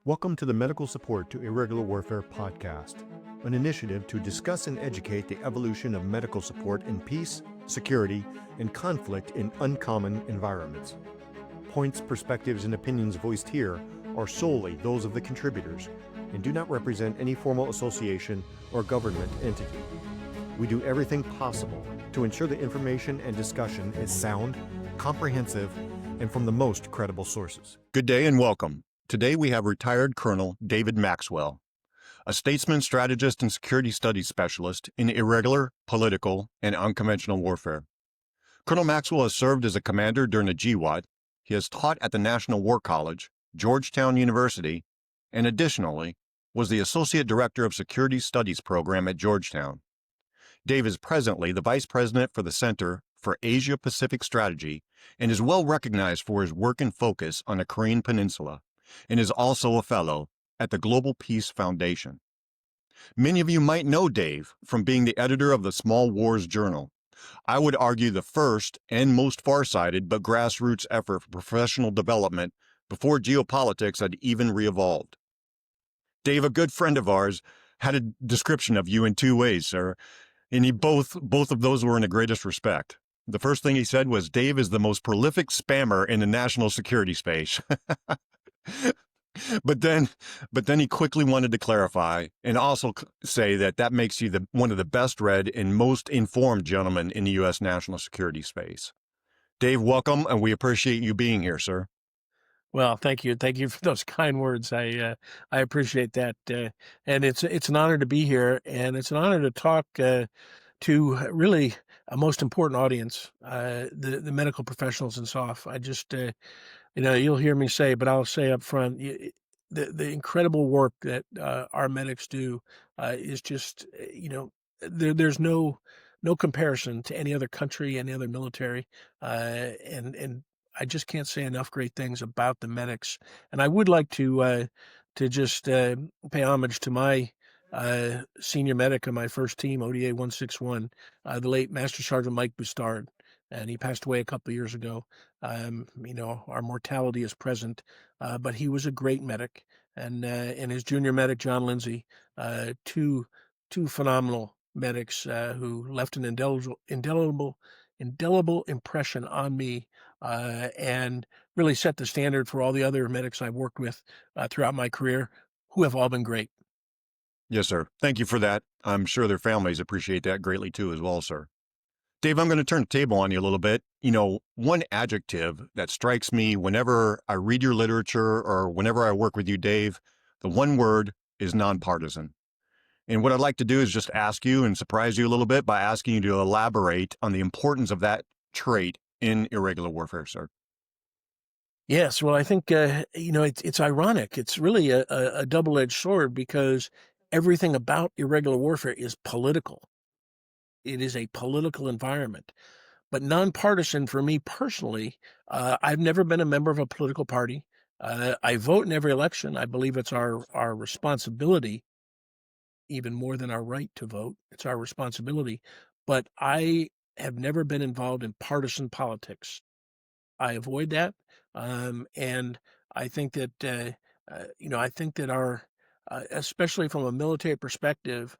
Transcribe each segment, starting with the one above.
Welcome to the Medical Support to Irregular Warfare podcast, an initiative to discuss and educate the evolution of medical support in peace, security, and conflict in uncommon environments. Points, perspectives, and opinions voiced here are solely those of the contributors and do not represent any formal association or government entity. We do everything possible to ensure the information and discussion is sound, comprehensive, and from the most credible sources. Good day and welcome. Today we have retired Colonel David Maxwell, a statesman, strategist, and security studies specialist in irregular, political, and unconventional warfare. Colonel Maxwell has served as a commander during the GWOT. He has taught at the National War College, Georgetown University, and additionally was the Associate Director of Security Studies Program at Georgetown. Dave is presently the Vice President for the Center for Asia-Pacific Strategy and is well recognized for his work and focus on the Korean Peninsula, and is also a fellow at the Global Peace Foundation. Many of you might know Dave from being the editor of the Small Wars Journal. I would argue the first and most far-sighted but grassroots effort for professional development before geopolitics had even re-evolved. Dave, a good friend of ours, had a description of you in two ways, sir, and both of those were in the greatest respect. The first thing he said was, Dave is the most prolific spammer in the national security space. But then he quickly wanted to clarify and also say that makes you one of the best read and most informed gentlemen in the U.S. national security space. Dave, welcome, and we appreciate you being here, sir. Well, thank you. Thank you for those kind words. I appreciate that. And it's an honor to be here, and it's an honor to talk to really a most important audience, the medical professionals in SOF. I just, you'll hear me say, but I'll say up front, the incredible work that our medics do is just, there's no comparison to any other country, any other military, and I just can't say enough great things about the medics. And I would like to just pay homage to my senior medic on my first team, ODA 161, the late Master Sergeant Mike Bustard. And he passed away a couple of years ago. Our mortality is present, but he was a great medic. And his junior medic, John Lindsay, two phenomenal medics who left an indelible impression on me and really set the standard for all the other medics I've worked with throughout my career, who have all been great. Yes, sir. Thank you for that. I'm sure their families appreciate that greatly too as well, sir. Dave, I'm going to turn the table on you a little bit. One adjective that strikes me whenever I read your literature or whenever I work with you, Dave, the one word is nonpartisan. And what I'd like to do is just ask you and surprise you a little bit by asking you to elaborate on the importance of that trait in irregular warfare, sir. Yes, well, I think, it's ironic. It's really a double-edged sword because everything about irregular warfare is political. It is a political environment. But nonpartisan for me personally, I've never been a member of a political party. I vote in every election. I believe it's our responsibility, even more than our right to vote. It's our responsibility. But I have never been involved in partisan politics. I avoid that. And I think that, our, especially from a military perspective,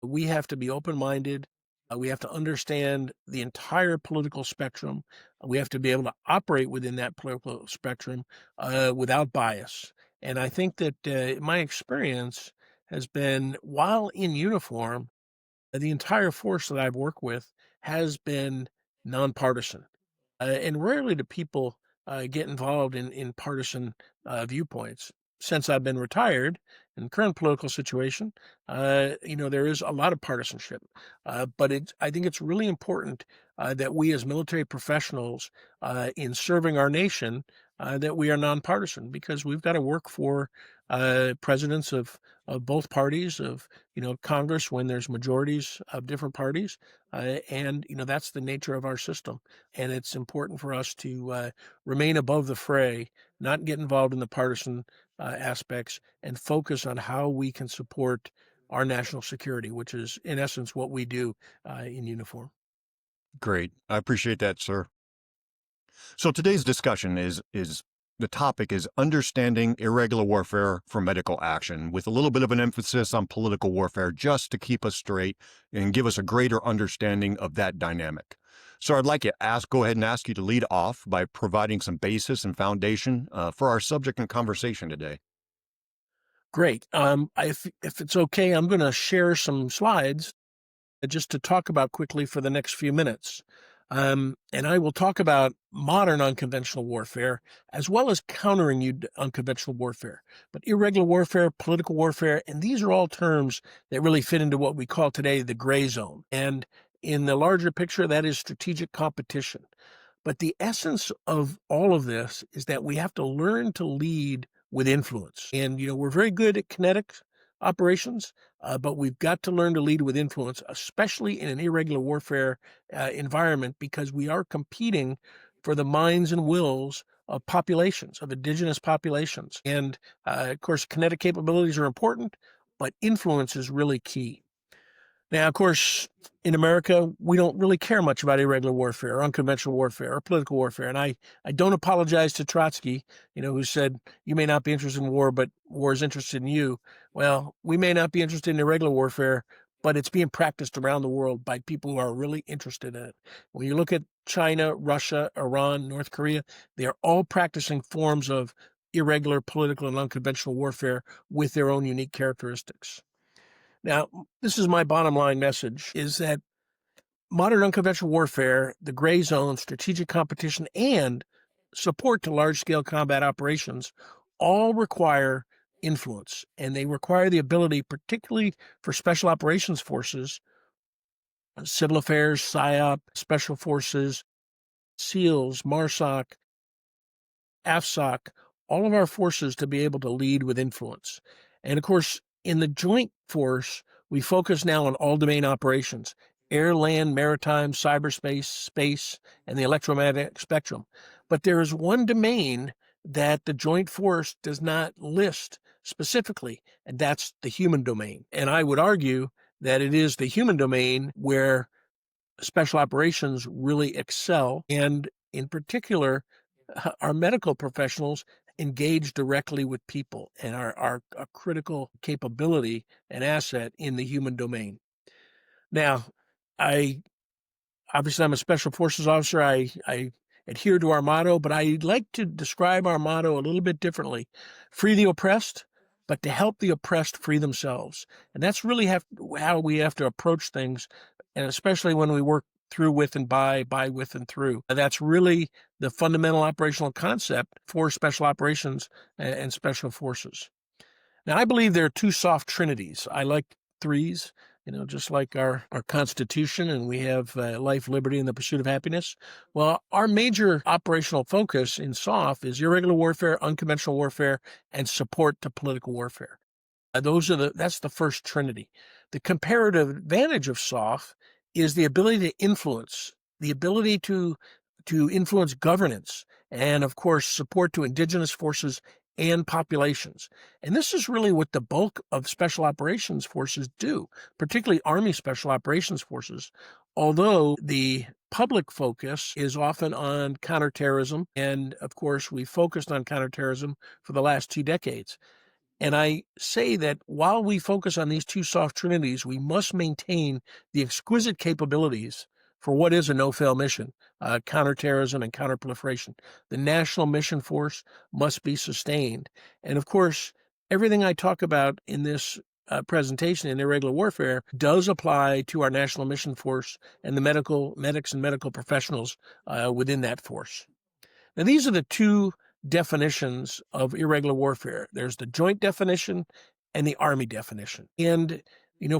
we have to be open-minded. We have to understand the entire political spectrum. We have to be able to operate within that political spectrum without bias. And I think that my experience has been, while in uniform, the entire force that I've worked with has been nonpartisan. And rarely do people get involved in partisan viewpoints. Since I've been retired in the current political situation, there is a lot of partisanship. But I think it's really important that we as military professionals in serving our nation, that we are nonpartisan, because we've got to work for presidents of both parties, of Congress when there's majorities of different parties, and that's the nature of our system. And it's important for us to remain above the fray, not get involved in the partisan aspects, and focus on how we can support our national security, which is in essence what we do in uniform. Great. I appreciate that, sir. So today's discussion is The topic is Understanding Irregular Warfare for Medical Action, with a little bit of an emphasis on political warfare just to keep us straight and give us a greater understanding of that dynamic. So I'd like to go ahead and ask you to lead off by providing some basis and foundation for our subject and conversation today. Great. If it's okay, I'm going to share some slides just to talk about quickly for the next few minutes. And I will talk about modern unconventional warfare as well as countering unconventional warfare. But irregular warfare, political warfare, and these are all terms that really fit into what we call today the gray zone. And in the larger picture, that is strategic competition. But the essence of all of this is that we have to learn to lead with influence. And, we're very good at kinetic operations, but we've got to learn to lead with influence, especially in an irregular warfare environment, because we are competing for the minds and wills of populations, of indigenous populations. And, of course, kinetic capabilities are important, but influence is really key. Now, of course, in America, we don't really care much about irregular warfare or unconventional warfare or political warfare. And I don't apologize to Trotsky, who said, you may not be interested in war, but war is interested in you. Well, we may not be interested in irregular warfare, but it's being practiced around the world by people who are really interested in it. When you look at China, Russia, Iran, North Korea, they are all practicing forms of irregular political and unconventional warfare with their own unique characteristics. Now, this is my bottom line message, is that modern unconventional warfare, the gray zone, strategic competition, and support to large-scale combat operations all require influence, and they require the ability, particularly for special operations forces, civil affairs, PSYOP, special forces, SEALs, MARSOC, AFSOC, all of our forces to be able to lead with influence. And of course, in the joint force, we focus now on all domain operations: air, land, maritime, cyberspace, space, and the electromagnetic spectrum. But there is one domain that the joint force does not list specifically, and that's the human domain. And I would argue that it is the human domain where special operations really excel. And in particular, our medical professionals engage directly with people and are a critical capability and asset in the human domain. Now, I'm a special forces officer. I adhere to our motto, but I like to describe our motto a little bit differently: free the oppressed, but to help the oppressed free themselves. And that's really how we have to approach things, and especially when we work through, with, and by, with, and through. That's really the fundamental operational concept for special operations and special forces. Now, I believe there are two soft trinities. I like threes, just like our Constitution, and we have life, liberty, and the pursuit of happiness. Well, our major operational focus in SOF is irregular warfare, unconventional warfare, and support to political warfare. That's the first trinity. The comparative advantage of SOF is the ability to influence, the ability to influence governance, and of course, support to indigenous forces and populations. And this is really what the bulk of special operations forces do, particularly Army Special Operations Forces, although the public focus is often on counterterrorism. And of course, we focused on counterterrorism for the last 2 decades. And I say that while we focus on these two soft trinities, we must maintain the exquisite capabilities for what is a no-fail mission, counterterrorism and counterproliferation. The national mission force must be sustained. And of course, everything I talk about in this presentation in irregular warfare does apply to our national mission force and the medics and medical professionals within that force. Now, these are the two definitions of irregular warfare. There's the joint definition and the Army definition. And,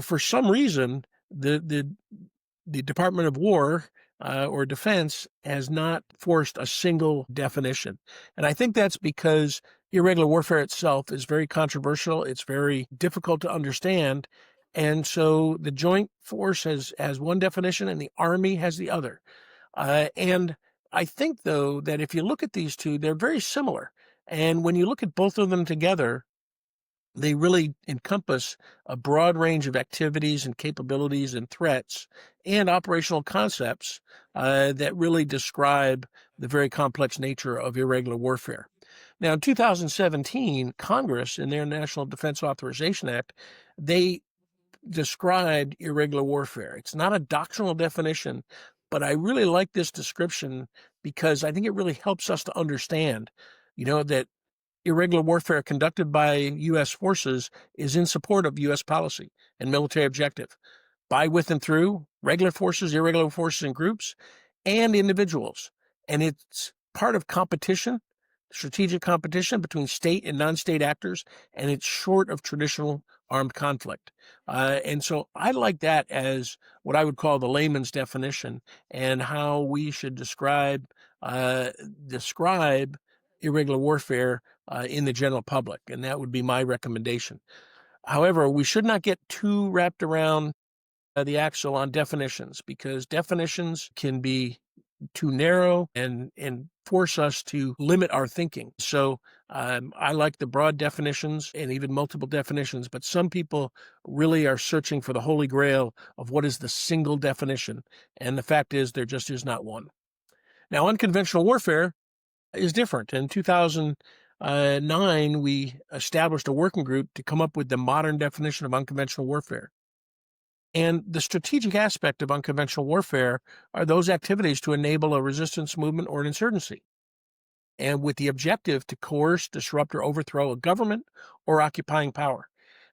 for some reason, the Department of War or Defense has not forced a single definition. And I think that's because irregular warfare itself is very controversial. It's very difficult to understand. And so the joint force has one definition and the Army has the other. And I think, though, that if you look at these two, they're very similar. And when you look at both of them together, they really encompass a broad range of activities and capabilities and threats and operational concepts that really describe the very complex nature of irregular warfare. Now, in 2017, Congress, in their National Defense Authorization Act, they described irregular warfare. It's not a doctrinal definition, but I really like this description because I think it really helps us to understand, that irregular warfare conducted by U.S. forces is in support of U.S. policy and military objective by, with, and through regular forces, irregular forces, and groups, and individuals. And it's part of competition, strategic competition between state and non-state actors, and it's short of traditional armed conflict. And so I like that as what I would call the layman's definition, and how we should describe irregular warfare in the general public, and that would be my recommendation. However, we should not get too wrapped around the axle on definitions, because definitions can be too narrow and force us to limit our thinking. So I like the broad definitions and even multiple definitions, but some people really are searching for the holy grail of what is the single definition, and the fact is there just is not one. Now, unconventional warfare is different. In 2009, we established a working group to come up with the modern definition of unconventional warfare. And the strategic aspect of unconventional warfare are those activities to enable a resistance movement or an insurgency, and with the objective to coerce, disrupt, or overthrow a government or occupying power.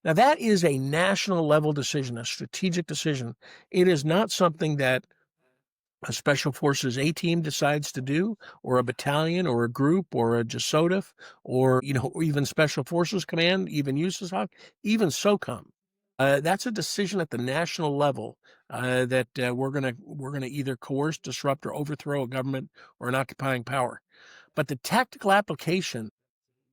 Now, that is a national level decision, a strategic decision. It is not something that a Special Forces A team decides to do, or a battalion, or a group, or a JSOTF, or even Special Forces Command, even USASOC, even SOCOM. That's a decision at the national level that we're gonna either coerce, disrupt, or overthrow a government or an occupying power. But the tactical application,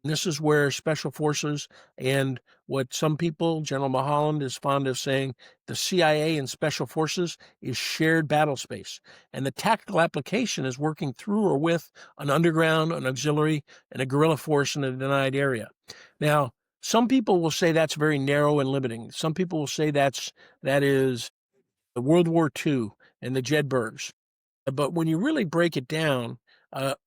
this is where Special Forces and what some people, General Mulholland is fond of saying, the CIA and Special Forces is shared battle space. And the tactical application is working through or with an underground, an auxiliary, and a guerrilla force in a denied area. Now, some people will say that's very narrow and limiting. Some people will say that is the World War II and the Jedburghs. But when you really break it down,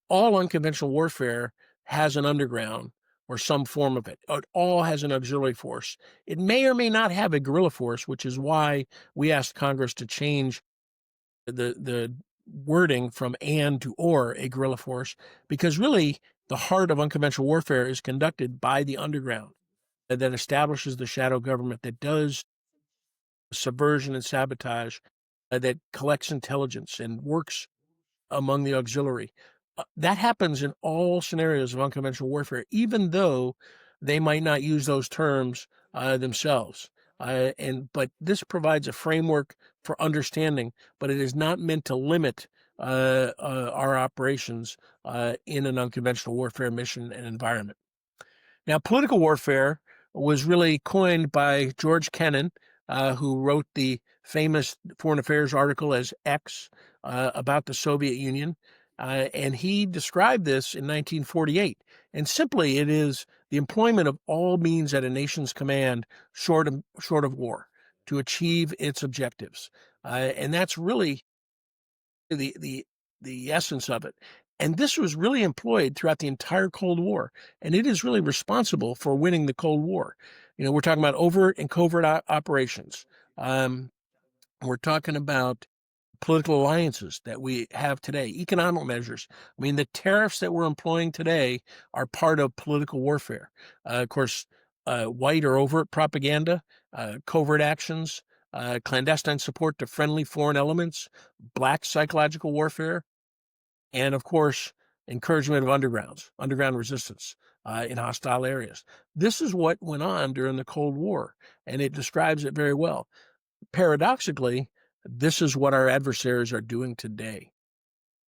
all unconventional warfare has an underground or some form of it. It all has an auxiliary force. It may or may not have a guerrilla force, which is why we asked Congress to change the wording from and to or a guerrilla force, because really the heart of unconventional warfare is conducted by the underground that establishes the shadow government, that does subversion and sabotage, that collects intelligence and works among the auxiliary. That happens in all scenarios of unconventional warfare, even though they might not use those terms themselves. But this provides a framework for understanding, but it is not meant to limit our operations in an unconventional warfare mission and environment. Now, political warfare was really coined by George Kennan, who wrote the famous Foreign Affairs article as X about the Soviet Union. And he described this in 1948. And simply, it is the employment of all means at a nation's command short of war to achieve its objectives. And that's really the essence of it. And this was really employed throughout the entire Cold War, and it is really responsible for winning the Cold War. We're talking about overt and covert operations. We're talking about political alliances that we have today, economic measures. I mean, the tariffs that we're employing today are part of political warfare. Of course, white or overt propaganda, covert actions, clandestine support to friendly foreign elements, black psychological warfare, and of course, encouragement of underground resistance in hostile areas. This is what went on during the Cold War, and it describes it very well. Paradoxically, this is what our adversaries are doing today.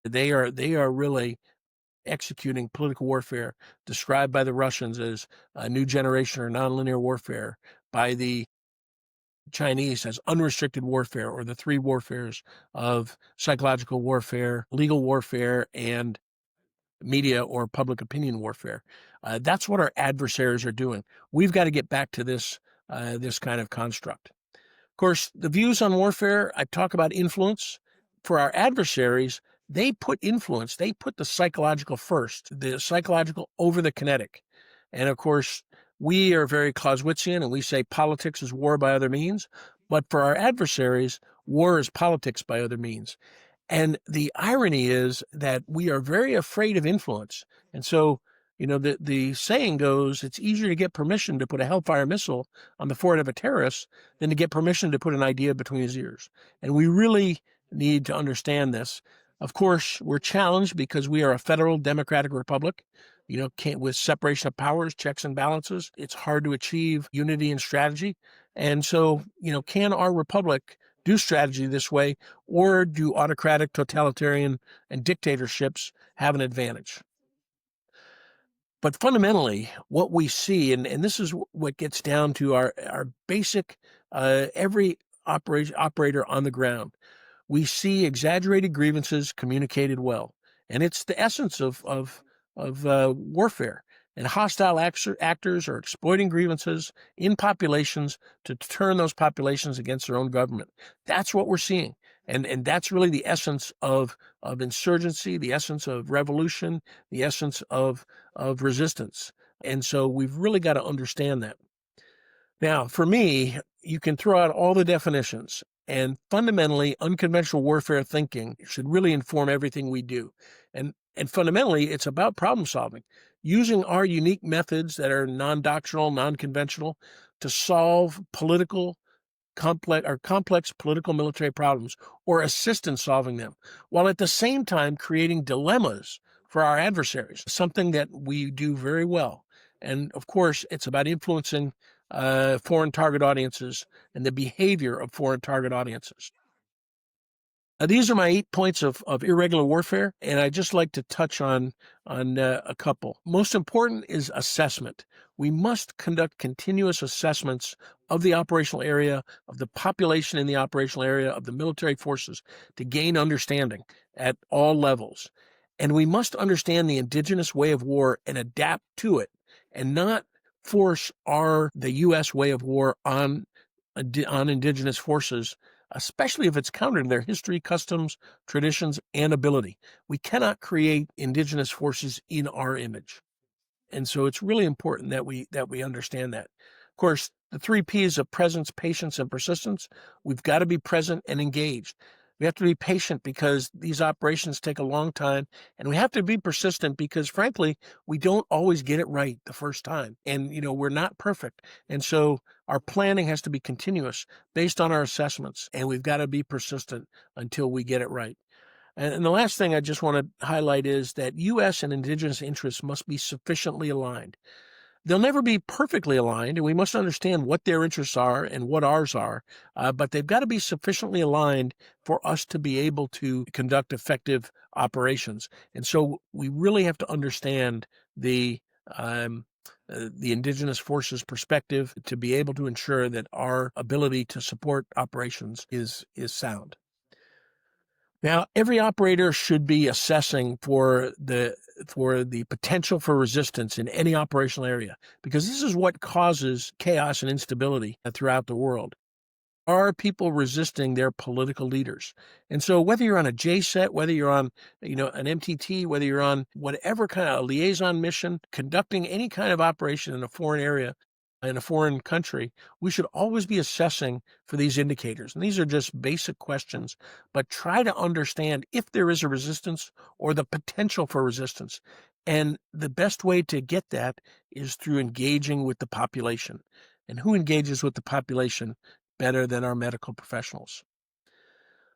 They are really executing political warfare described by the Russians as a new generation or nonlinear warfare, by the Chinese as unrestricted warfare, or the three warfares of psychological warfare, legal warfare, and media or public opinion warfare. That's what our adversaries are doing. We've got to get back to this kind of construct. Of course, the views on warfare, I talk about influence. For our adversaries, they put influence, they put the psychological first, the psychological over the kinetic. And of course, we are very Clausewitzian and we say politics is war by other means. But for our adversaries, war is politics by other means. And the irony is that we are very afraid of influence. And so, the saying goes, it's easier to get permission to put a Hellfire missile on the forehead of a terrorist than to get permission to put an idea between his ears. And we really need to understand this. Of course, we're challenged because we are a federal democratic republic, with separation of powers, checks and balances. It's hard to achieve unity and strategy. And so, can our republic do strategy this way, or do autocratic, totalitarian, and dictatorships have an advantage? But fundamentally, what we see, and this is what gets down to our basic, every operator on the ground, we see exaggerated grievances communicated well. And it's the essence of warfare. And hostile actors are exploiting grievances in populations to turn those populations against their own government. That's what we're seeing. And that's really the essence of insurgency, the essence of revolution, the essence of resistance. And so we've really got to understand that. Now, for me, you can throw out all the definitions, and fundamentally, unconventional warfare thinking should really inform everything we do. And fundamentally, it's about problem solving, using our unique methods that are non-doctrinal, non-conventional to solve complex political military problems or assist in solving them, while at the same time creating dilemmas for our adversaries, something that we do very well. And of course, it's about influencing foreign target audiences and the behavior of foreign target audiences. These are my 8 points of irregular warfare, and I'd just like to touch on a couple. Most important is assessment. We must conduct continuous assessments of the operational area, of the population in the operational area, of the military forces to gain understanding at all levels. And we must understand the indigenous way of war and adapt to it, and not force the U.S. way of war on indigenous forces, especially if it's counter to their history, customs, traditions, and ability. We cannot create indigenous forces in our image. And so it's really important that we understand that. Of course, the 3 P's of presence, patience, and persistence, we've got to be present and engaged. We have to be patient because these operations take a long time, and we have to be persistent because, frankly, we don't always get it right the first time. And, we're not perfect. And so our planning has to be continuous based on our assessments, and we've got to be persistent until we get it right. And the last thing I just want to highlight is that U.S. and indigenous interests must be sufficiently aligned. They'll never be perfectly aligned, and we must understand what their interests are and what ours are, but they've got to be sufficiently aligned for us to be able to conduct effective operations. And so we really have to understand the indigenous forces perspective to be able to ensure that our ability to support operations is sound. Now, every operator should be assessing for the potential for resistance in any operational area, because this is what causes chaos and instability throughout the world. Are people resisting their political leaders? And so whether you're on a JSET, whether you're on, an MTT, whether you're on whatever kind of liaison mission, conducting any kind of operation in a foreign area, in a foreign country, we should always be assessing for these indicators. And these are just basic questions, but try to understand if there is a resistance or the potential for resistance. And the best way to get that is through engaging with the population. And who engages with the population better than our medical professionals?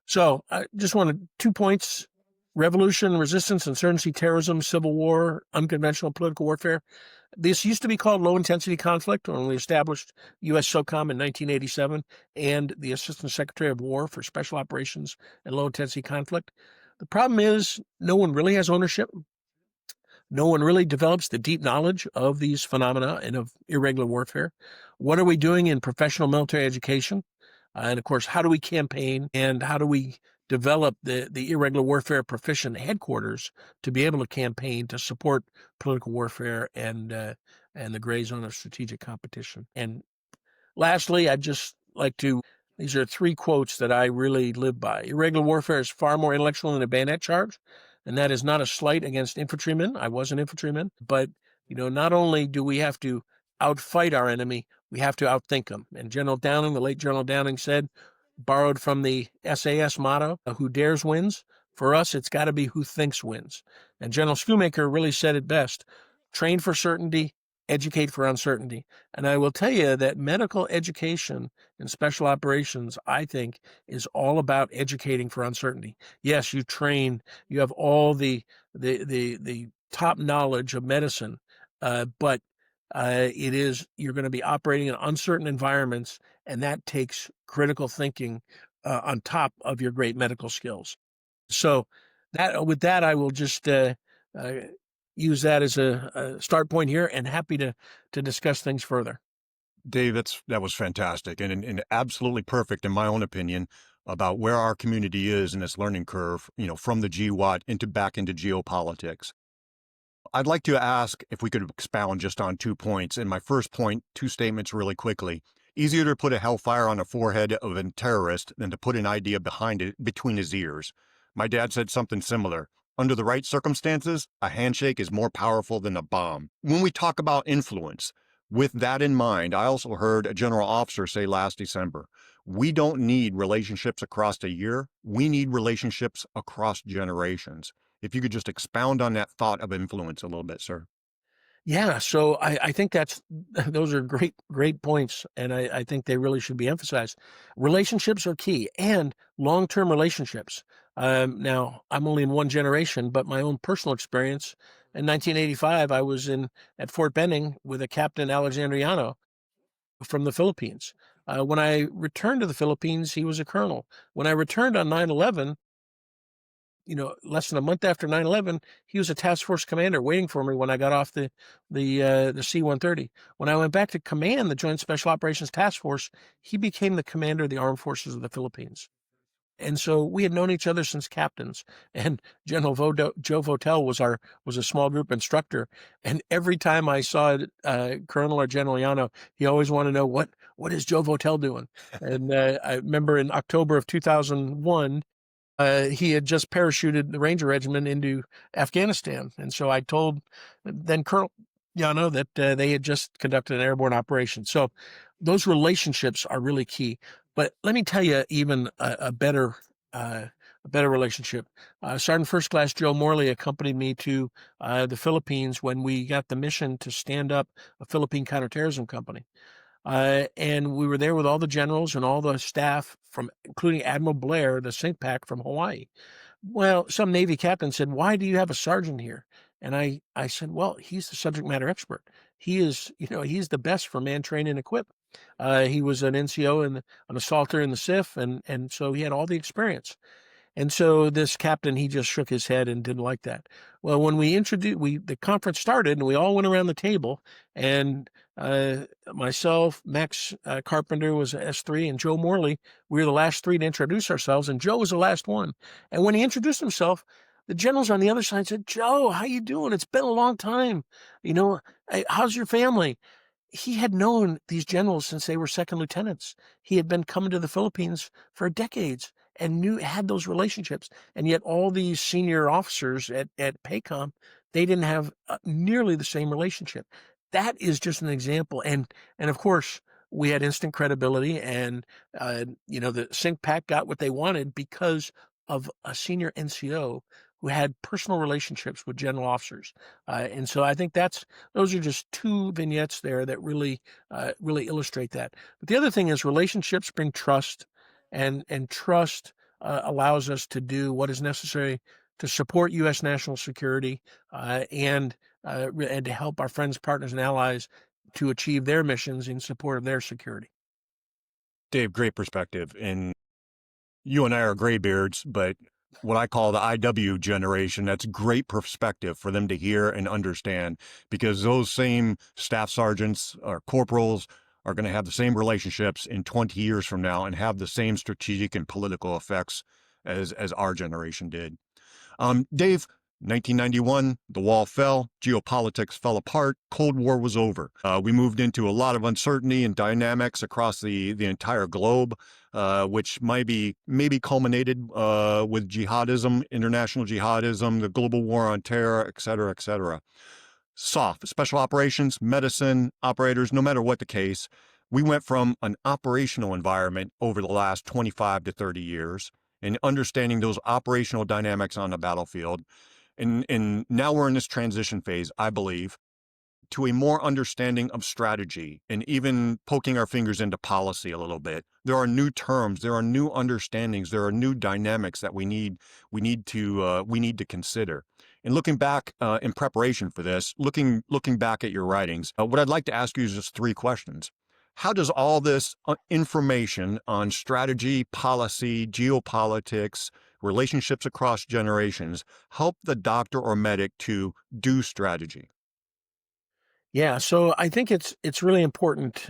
So I just wanted 2 points: revolution, resistance, insurgency, terrorism, civil war, unconventional political warfare. This used to be called low-intensity conflict when we established U.S. SOCOM in 1987 and the Assistant Secretary of War for Special Operations and Low-Intensity Conflict. The problem is no one really has ownership. No one really develops the deep knowledge of these phenomena and of irregular warfare. What are we doing in professional military education? And of course, how do we campaign, and how do we develop the irregular warfare proficient headquarters to be able to campaign to support political warfare and the gray zone of strategic competition? And lastly, I'd just like to These are three quotes that I really live by. Irregular warfare is far more intellectual than a bayonet charge, and that is not a slight against infantrymen. I was an infantryman, but not only do we have to outfight our enemy, we have to outthink them. And General Downing, the late General Downing, said, borrowed from the SAS motto, "Who dares wins." For us, it's got to be who thinks wins. And General Schoonmaker really said it best: train for certainty, educate for uncertainty. And I will tell you that medical education and special operations, I think, is all about educating for uncertainty. Yes, you train, you have all the top knowledge of medicine, but you're going to be operating in uncertain environments, and that takes critical thinking on top of your great medical skills. So with that, I will just uh, use that as a start point here, and happy to discuss things further. Dave, that was fantastic and absolutely perfect, in my own opinion, about where our community is in this learning curve, from the GWAT back into geopolitics. I'd like to ask if we could expound just on 2 points. And my first point, 2 statements really quickly. Easier to put a hellfire on the forehead of a terrorist than to put an idea behind it between his ears. My dad said something similar. Under the right circumstances, a handshake is more powerful than a bomb. When we talk about influence, with that in mind, I also heard a general officer say last December, we don't need relationships across a year. We need relationships across generations. If you could just expound on that thought of influence a little bit, sir. Yeah, so I think those are great points, and I think they really should be emphasized. Relationships are key, and long-term relationships. Now, I'm only in one generation, but my own personal experience, in 1985, I was at Fort Benning with a Captain Alexandriano from the Philippines. When I returned to the Philippines, he was a colonel. When I returned on 9/11, less than a month after 9/11, he was a task force commander waiting for me when I got off the C-130. When I went back to command the Joint Special Operations Task Force, he became the commander of the Armed Forces of the Philippines. And so we had known each other since captains. And General Joe Votel was a small group instructor. And every time I saw Colonel or General Yano, he always wanted to know what is Joe Votel doing. And I remember in October of 2001. He had just parachuted the Ranger Regiment into Afghanistan. And so I told then Colonel Yano that they had just conducted an airborne operation. So those relationships are really key. But let me tell you even a better relationship. Sergeant First Class Joe Morley accompanied me to the Philippines when we got the mission to stand up a Philippine counterterrorism company. And we were there with all the generals and all the staff, including Admiral Blair, the SINCPAC from Hawaii. Well, some Navy captain said, "Why do you have a sergeant here?" And I said, "Well, he's the subject matter expert. He is, he's the best for man, train, and equip. He was an NCO and an assaulter in the SIF, and so he had all the experience." And so this captain, he just shook his head and didn't like that. Well, when the conference started and we all went around the table, and myself, Max Carpenter was S3, and Joe Morley, we were the last 3 to introduce ourselves, and Joe was the last one. And when he introduced himself, the generals on the other side said, "Joe, how you doing? It's been a long time. How's your family?" He had known these generals since they were second lieutenants. He had been coming to the Philippines for decades and had those relationships. And yet all these senior officers at PACOM, they didn't have nearly the same relationship. That is just an example. And of course, we had instant credibility, and the SINCPAC got what they wanted because of a senior NCO who had personal relationships with general officers. And so I think those are just 2 vignettes there that really illustrate that. But the other thing is relationships bring trust, and trust allows us to do what is necessary to support U.S. national security and to help our friends, partners, and allies to achieve their missions in support of their security. Dave, great perspective. And you and I are graybeards, but what I call the IW generation, that's great perspective for them to hear and understand, because those same staff sergeants or corporals are going to have the same relationships in 20 years from now and have the same strategic and political effects as our generation did. Dave, 1991, the wall fell, geopolitics fell apart, Cold War was over. We moved into a lot of uncertainty and dynamics across the entire globe, which maybe culminated with jihadism, international jihadism, the global war on terror, et cetera, et cetera. Soft, special operations, medicine, operators, no matter what the case, we went from an operational environment over the last 25 to 30 years and understanding those operational dynamics on the battlefield. And now we're in this transition phase, I believe, to a more understanding of strategy and even poking our fingers into policy a little bit. There are new terms, there are new understandings, there are new dynamics that we need to consider. And looking back in preparation for this, looking back at your writings, what I'd like to ask you is just three questions. How does all this information on strategy, policy, geopolitics, relationships across generations help the doctor or medic to do strategy? Yeah, so I think it's really important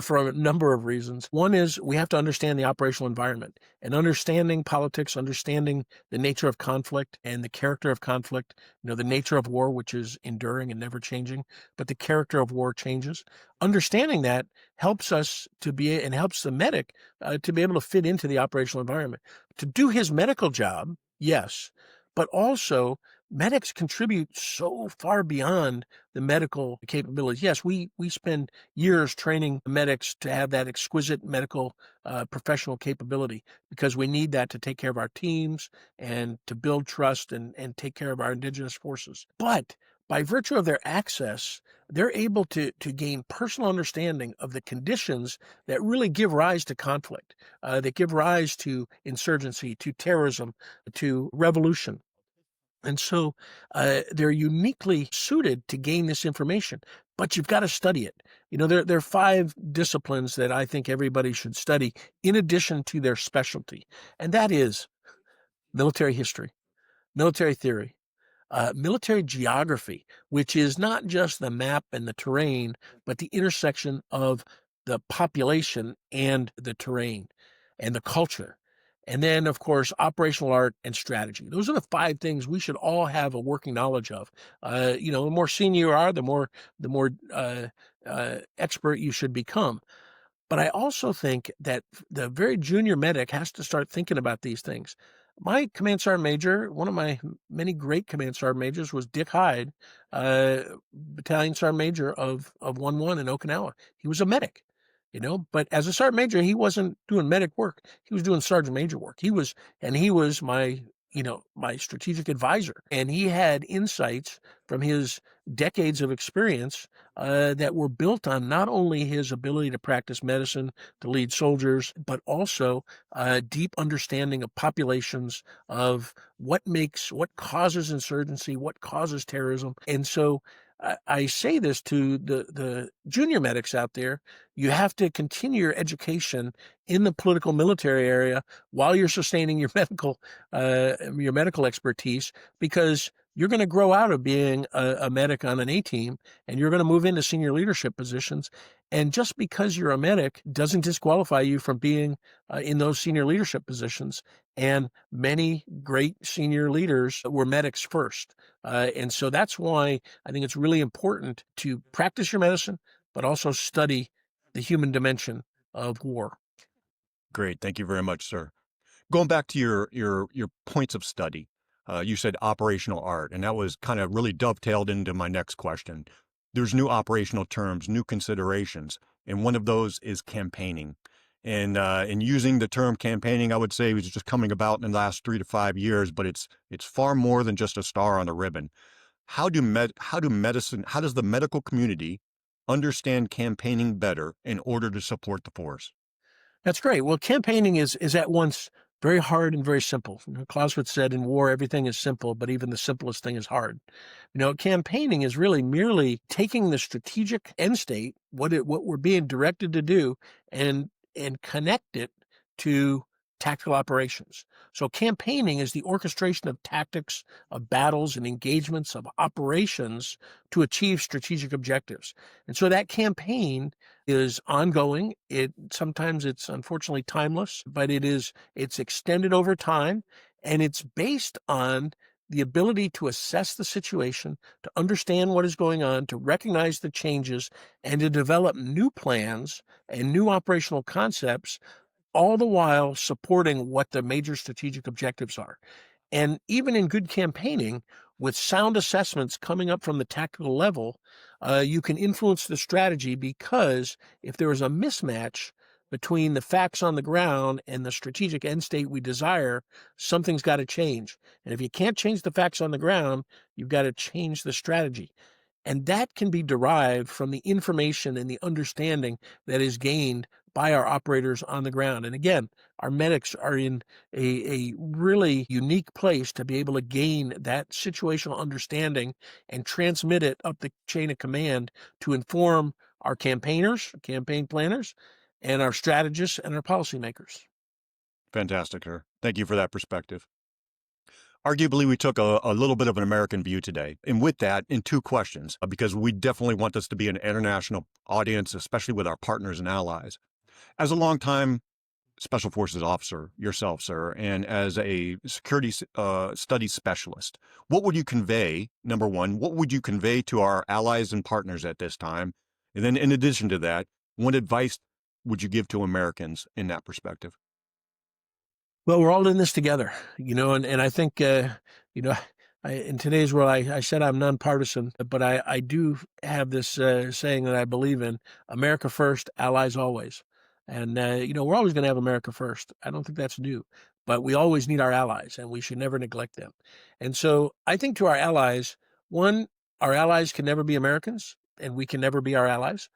for a number of reasons. One is we have to understand the operational environment and understanding politics, understanding the nature of conflict and the character of conflict, the nature of war, which is enduring and never changing, but the character of war changes. Understanding that helps us to be, and helps the medic to be able to fit into the operational environment. To do his medical job, yes, but also medics contribute so far beyond the medical capabilities. Yes, we spend years training medics to have that exquisite medical professional capability because we need that to take care of our teams and to build trust and take care of our indigenous forces. But by virtue of their access, they're able to gain personal understanding of the conditions that really give rise to conflict, that give rise to insurgency, to terrorism, to revolution. And so they're uniquely suited to gain this information, but you've got to study it. There are five disciplines that I think everybody should study in addition to their specialty, and that is military history, military theory, military geography, which is not just the map and the terrain, but the intersection of the population and the terrain and the culture. And then, of course, operational art and strategy. Those are the five things we should all have a working knowledge of. The more senior you are, the more expert you should become. But I also think that the very junior medic has to start thinking about these things. My command sergeant major, one of my many great command sergeant majors, was Dick Hyde, battalion sergeant major of 1-1 in Okinawa. He was a medic, but as a sergeant major, he wasn't doing medic work. He was doing sergeant major work. He was my strategic advisor, and he had insights from his decades of experience that were built on not only his ability to practice medicine, to lead soldiers, but also a deep understanding of populations, of what causes insurgency, what causes terrorism. And so I say this to the junior medics out there: you have to continue your education in the political military area while you're sustaining your medical expertise, because you're going to grow out of being a medic on an A team and you're going to move into senior leadership positions. And just because you're a medic doesn't disqualify you from being in those senior leadership positions. And many great senior leaders were medics first. And so that's why I think it's really important to practice your medicine, but also study the human dimension of war. Great. Thank you very much, sir. Going back to your points of study, you said operational art, and that was kind of really dovetailed into my next question. There's new operational terms, new considerations, and one of those is campaigning. And using the term campaigning, I would say was just coming about in the last 3 to 5 years, but it's far more than just a star on a ribbon. How does the medical community understand campaigning better in order to support the force? That's great. Well, campaigning is at once very hard and very simple. Clausewitz said, in war, everything is simple, but even the simplest thing is hard. Campaigning is really merely taking the strategic end state, what we're being directed to do, and connect it to tactical operations. So campaigning is the orchestration of tactics, of battles and engagements, of operations to achieve strategic objectives. And so that campaign is ongoing. Sometimes it's unfortunately timeless, but it's extended over time, and it's based on the ability to assess the situation, to understand what is going on, to recognize the changes, and to develop new plans and new operational concepts, all the while supporting what the major strategic objectives are. And even in good campaigning, with sound assessments coming up from the tactical level, you can influence the strategy, because if there is a mismatch between the facts on the ground and the strategic end state we desire, something's got to change. And if you can't change the facts on the ground, you've got to change the strategy. And that can be derived from the information and the understanding that is gained by our operators on the ground. And again, our medics are in a really unique place to be able to gain that situational understanding and transmit it up the chain of command to inform our campaigners, campaign planners, and our strategists and our policymakers. Fantastic, sir. Thank you for that perspective. Arguably, we took a little bit of an American view today. And with that, in two questions, because we definitely want this to be an international audience, especially with our partners and allies. As a longtime Special Forces officer yourself, sir, and as a security studies specialist, what would you convey, number one, what would you convey to our allies and partners at this time? And then in addition to that, what advice would you give to Americans in that perspective? Well, we're all in this together, and I think, in today's world, I said I'm nonpartisan, but I do have this saying that I believe in: America first, allies always. And, we're always going to have America first. I don't think that's new, but we always need our allies, and we should never neglect them. And so I think to our allies, one, our allies can never be Americans, and we can never be our allies,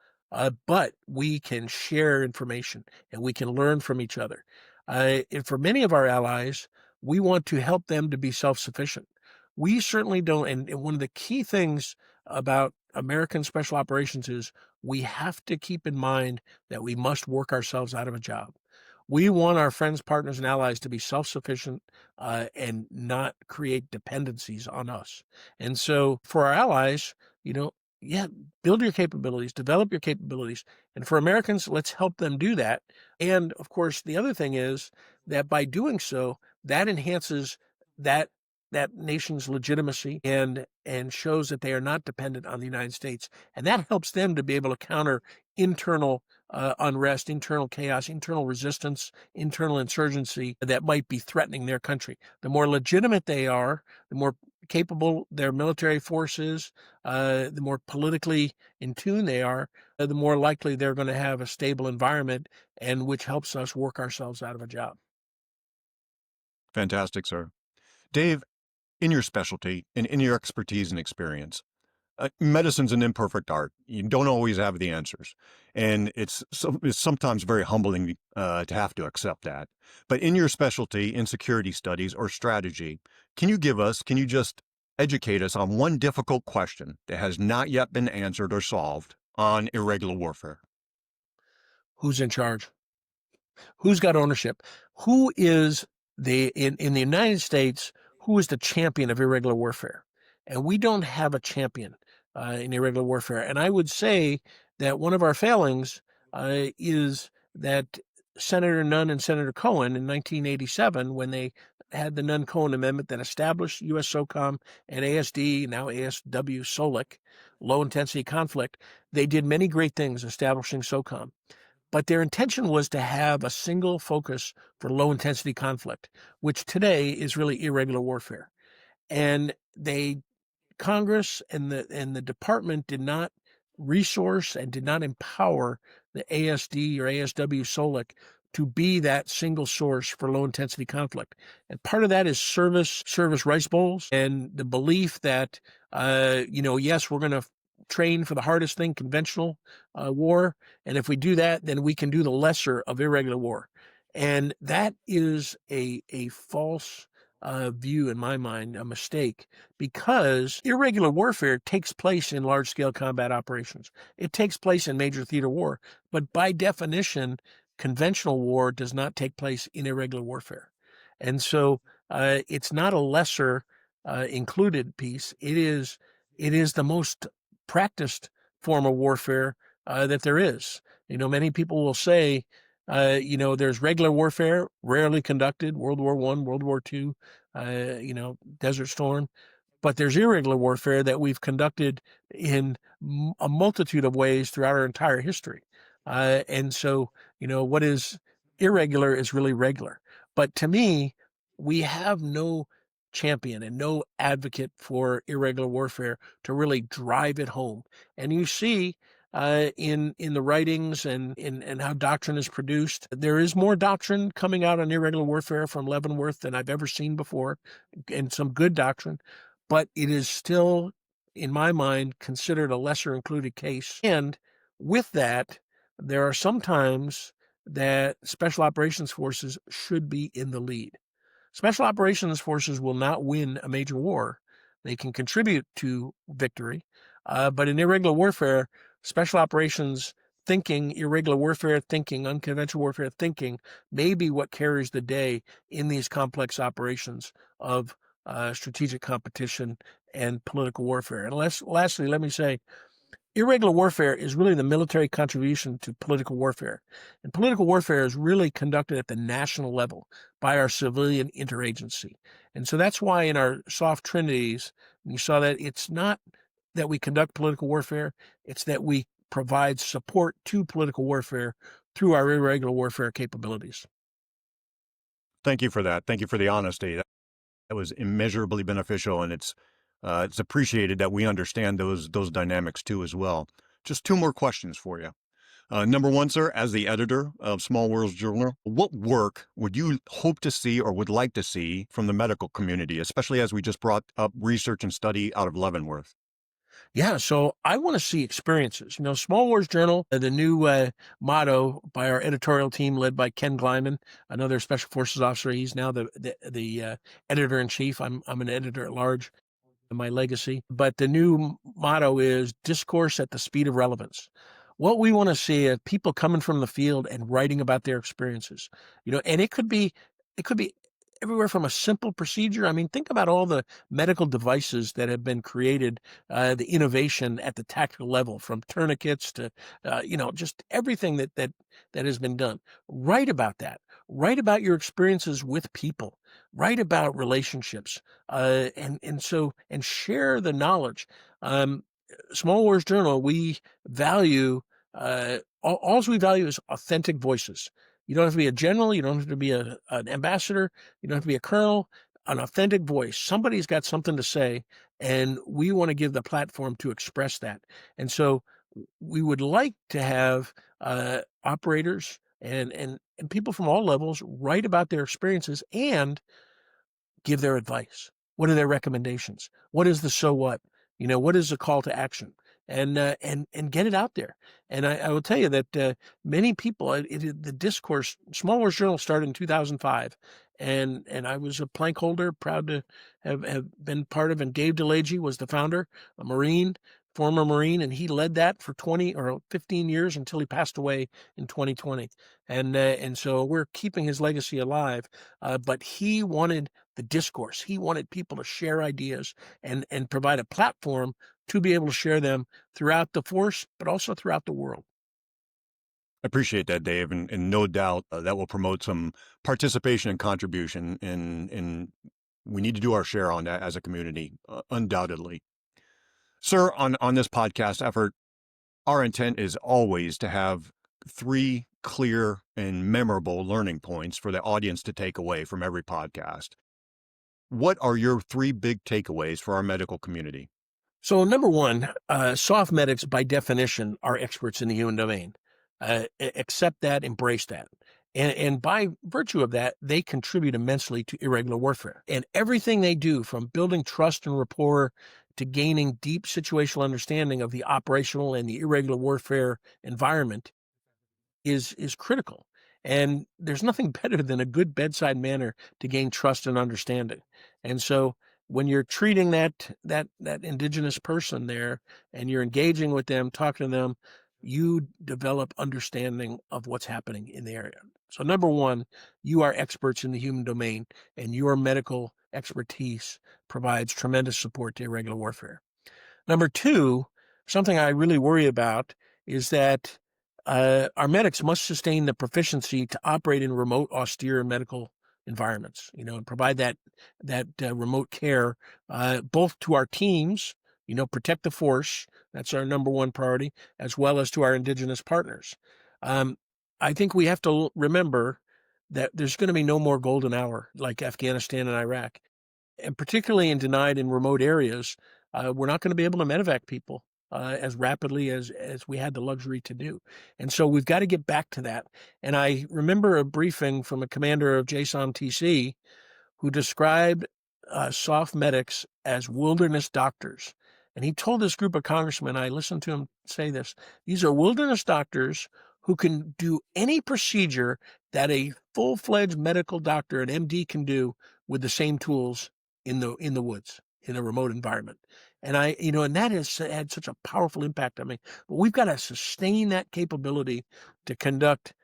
but we can share information, and we can learn from each other. And for many of our allies, we want to help them to be self-sufficient. We certainly don't. And one of the key things about American special operations is we have to keep in mind that we must work ourselves out of a job. We want our friends, partners, and allies to be self-sufficient and not create dependencies on us. And so for our allies, yeah, build your capabilities, develop your capabilities. And for Americans, let's help them do that. And of course, the other thing is that by doing so, that enhances that that nation's legitimacy and shows that they are not dependent on the United States. And that helps them to be able to counter internal unrest, internal chaos, internal resistance, internal insurgency that might be threatening their country. The more legitimate they are, the more capable their military force is, the more politically in tune they are, the more likely they're going to have a stable environment, and which helps us work ourselves out of a job. Fantastic, sir. Dave, in your specialty and in your expertise and experience, medicine's an imperfect art. You don't always have the answers. And it's sometimes very humbling to have to accept that. But in your specialty in security studies or strategy, can you just educate us on one difficult question that has not yet been answered or solved on irregular warfare? Who's in charge? Who's got ownership? Who is in the United States, who is the champion of irregular warfare? And we don't have a champion in irregular warfare. And I would say that one of our failings is that Senator Nunn and Senator Cohen in 1987, when they had the Nunn-Cohen Amendment that established U.S. SOCOM and ASD, now ASW SOLIC, low-intensity conflict, they did many great things establishing SOCOM. But their intention was to have a single focus for low-intensity conflict, which today is really irregular warfare. And Congress and the department did not resource and did not empower the ASD or ASW SOLIC to be that single source for low intensity conflict. And part of that is service rice bowls and the belief that, yes, we're going to train for the hardest thing, conventional war. And if we do that, then we can do the lesser of irregular war. And that is a false view in my mind, a mistake, because irregular warfare takes place in large-scale combat operations. It takes place in major theater war, but by definition, conventional war does not take place in irregular warfare. And so it's not a lesser included piece. It is the most practiced form of warfare that there is. Many people will say, There's regular warfare, rarely conducted, World War I, World War II, Desert Storm. But there's irregular warfare that we've conducted in a multitude of ways throughout our entire history. And so, what is irregular is really regular. But to me, we have no champion and no advocate for irregular warfare to really drive it home. And you see in the writings and how doctrine is produced, there is more doctrine coming out on irregular warfare from Leavenworth than I've ever seen before, and some good doctrine, but it is still, in my mind, considered a lesser included case. And with that, there are some times that special operations forces should be in the lead. Special operations forces will not win a major war. They can contribute to victory, but in irregular warfare, special operations thinking, irregular warfare thinking, unconventional warfare thinking may be what carries the day in these complex operations of strategic competition and political warfare. And lastly, let me say, irregular warfare is really the military contribution to political warfare. And political warfare is really conducted at the national level by our civilian interagency. And so that's why in our soft trinities, you saw that it's not that we conduct political warfare, it's that we provide support to political warfare through our irregular warfare capabilities. Thank you for that. Thank you for the honesty. That was immeasurably beneficial, and it's appreciated that we understand those dynamics too as well. Just two more questions for you. Number one, sir, as the editor of Small Worlds Journal, what work would you hope to see or would like to see from the medical community, especially as we just brought up research and study out of Leavenworth? Yeah, so I want to see experiences. Small Wars Journal, the new motto by our editorial team led by Ken Gleiman, another Special Forces officer. He's now the editor in chief. I'm an editor at large in my legacy. But the new motto is discourse at the speed of relevance. What we want to see is people coming from the field and writing about their experiences. And it could be everywhere from a simple procedure. I mean, think about all the medical devices that have been created, the innovation at the tactical level, from tourniquets to, just everything that has been done. Write about that. Write about your experiences with people. Write about relationships, and share the knowledge. Small Wars Journal, we value all we value is authentic voices. You don't have to be a general. You don't have to be an ambassador. You don't have to be a colonel. An authentic voice. Somebody's got something to say, and we want to give the platform to express that. And so we would like to have operators and people from all levels write about their experiences and give their advice. What are their recommendations? What is the so what? What is the call to action? And get it out there. And I will tell you that many people, the discourse, Small Wars Journal started in 2005, and I was a plank holder, proud to have been part of. And Dave DeLagey was the founder, a Marine, former Marine, and he led that for 20 or 15 years until he passed away in 2020. And so we're keeping his legacy alive. But he wanted the discourse. He wanted people to share ideas and provide a platform to be able to share them throughout the force, but also throughout the world. I appreciate that, Dave, and no doubt that will promote some participation and contribution, and we need to do our share on that as a community, undoubtedly. Sir, on this podcast effort, our intent is always to have three clear and memorable learning points for the audience to take away from every podcast. What are your three big takeaways for our medical community? So, number one, soft medics, by definition, are experts in the human domain. Accept that, embrace that. And by virtue of that, they contribute immensely to irregular warfare. And everything they do, from building trust and rapport to gaining deep situational understanding of the operational and the irregular warfare environment, is critical. And there's nothing better than a good bedside manner to gain trust and understanding. And so when you're treating that indigenous person there and you're engaging with them, talking to them, you develop understanding of what's happening in the area. So number one, you are experts in the human domain, and your medical expertise provides tremendous support to irregular warfare. Number two, something I really worry about is that our medics must sustain the proficiency to operate in remote, austere medical environments, and provide that remote care, both to our teams, protect the force. That's our number one priority, as well as to our indigenous partners. I think we have to remember that there's going to be no more golden hour like Afghanistan and Iraq, and particularly in denied and remote areas. We're not going to be able to medevac people as rapidly as we had the luxury to do. And so we've got to get back to that. And I remember a briefing from a commander of JSOM TC who described soft medics as wilderness doctors. And he told this group of congressmen, I listened to him say this, these are wilderness doctors who can do any procedure that a full-fledged medical doctor, an MD, can do with the same tools in the woods, in a remote environment. And and that has had such a powerful impact on me. But we've got to sustain that capability to conduct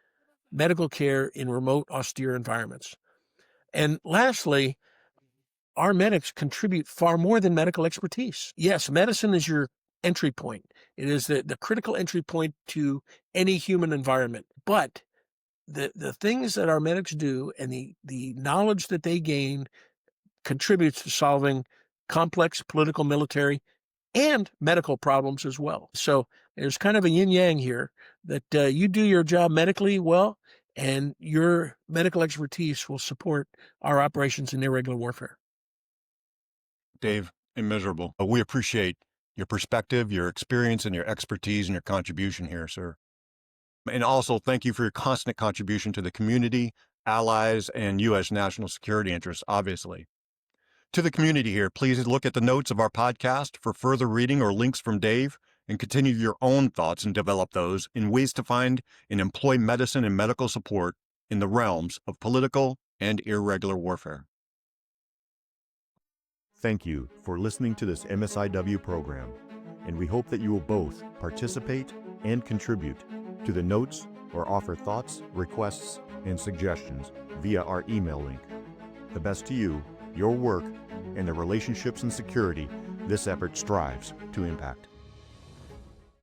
medical care in remote, austere environments. And lastly, our medics contribute far more than medical expertise. Yes, medicine is your entry point. It is the critical entry point to any human environment. But the things that our medics do and the knowledge that they gain contributes to solving complex political, military, and medical problems as well. So there's kind of a yin-yang here that you do your job medically well, and your medical expertise will support our operations in irregular warfare. Dave, immeasurable. We appreciate your perspective, your experience, and your expertise and your contribution here, sir. And also, thank you for your constant contribution to the community, allies, and U.S. national security interests, obviously. To the community here, please look at the notes of our podcast for further reading or links from Dave, and continue your own thoughts and develop those in ways to find and employ medicine and medical support in the realms of political and irregular warfare. Thank you for listening to this MSIW program, and we hope that you will both participate and contribute to the notes or offer thoughts, requests, and suggestions via our email link. The best to you, your work, and the relationships and security this effort strives to impact.